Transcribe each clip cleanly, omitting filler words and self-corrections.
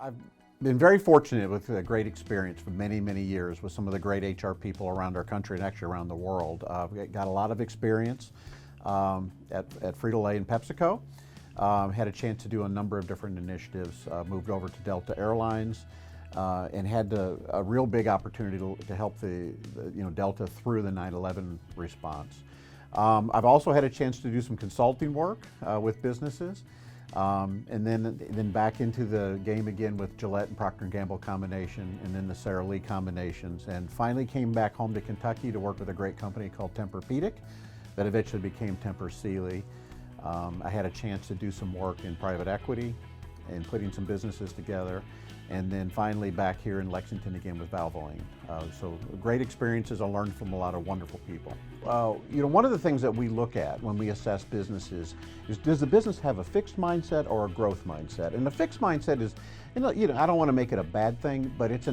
I've been very fortunate with a great experience for many, many years with some of the great HR people around our country and actually around the world. I've got a lot of experience at Frito-Lay and PepsiCo. Had a chance to do a number of different initiatives, moved over to Delta Airlines, and had a real big opportunity to help Delta through the 9/11 response. I've also had a chance to do some consulting work with businesses, and then back into the game again with Gillette and Procter & Gamble combination, and then the Sara Lee combinations, and finally came back home to Kentucky to work with a great company called Tempur-Pedic that eventually became Tempur-Sealy. I had a chance to do some work in private equity and putting some businesses together, and then finally back here in Lexington again with Valvoline. So great experiences. I learned from a lot of wonderful people. One of the things that we look at when we assess businesses is, does the business have a fixed mindset or a growth mindset? And the fixed mindset is, I don't want to make it a bad thing, but it's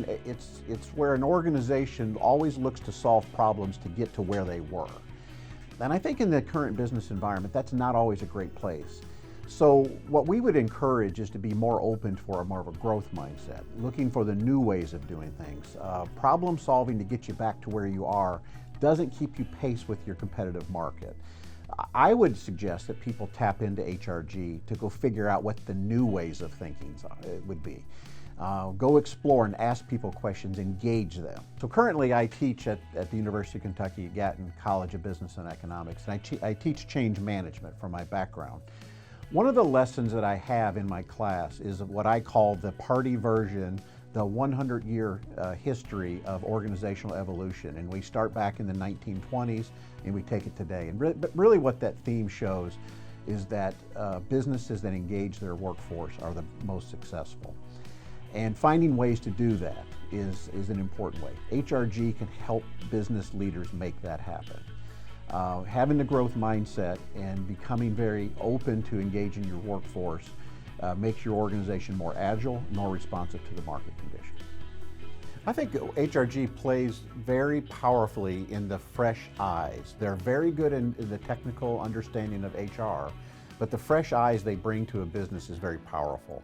where an organization always looks to solve problems to get to where they were. And I think in the current business environment, that's not always a great place. So what we would encourage is to be more open for more of a growth mindset, looking for the new ways of doing things. Problem solving to get you back to where you are doesn't keep you pace with your competitive market. I would suggest that people tap into HRG to go figure out what the new ways of thinking would be. Go explore and ask people questions, engage them. So currently I teach at the University of Kentucky at Gatton College of Business and Economics, and I teach change management from my background. One of the lessons that I have in my class is what I call the party version, the 100-year history of organizational evolution. And we start back in the 1920s and we take it today. But really what that theme shows is that businesses that engage their workforce are the most successful. And finding ways to do that is an important way. HRG can help business leaders make that happen. Having the growth mindset and becoming very open to engaging your workforce makes your organization more agile, more responsive to the market conditions. I think HRG plays very powerfully in the fresh eyes. They're very good in the technical understanding of HR, but the fresh eyes they bring to a business is very powerful.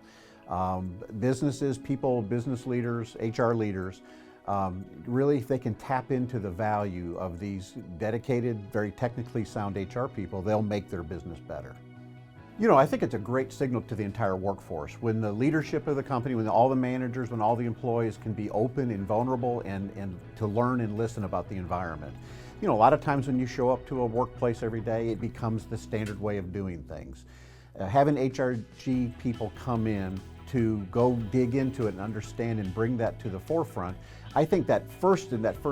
Businesses, people, business leaders, HR leaders, really, if they can tap into the value of these dedicated, very technically sound HR people, they'll make their business better. I think it's a great signal to the entire workforce when the leadership of the company, when all the managers, when all the employees can be open and vulnerable and to learn and listen about the environment. A lot of times when you show up to a workplace every day, it becomes the standard way of doing things. Having HRG people come in to go dig into it and understand and bring that to the forefront, I think that first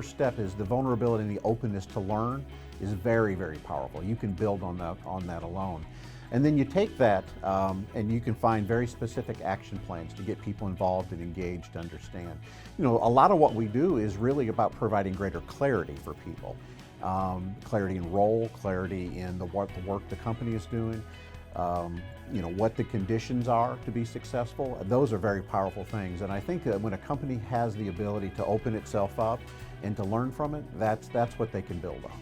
step is the vulnerability and the openness to learn is very, very powerful. You can build on that alone. And then you take that and you can find very specific action plans to get people involved and engaged to understand. A lot of what we do is really about providing greater clarity for people. Clarity in role, clarity in what the work the company is doing. What the conditions are to be successful. Those are very powerful things, and I think that when a company has the ability to open itself up and to learn from it, that's what they can build on.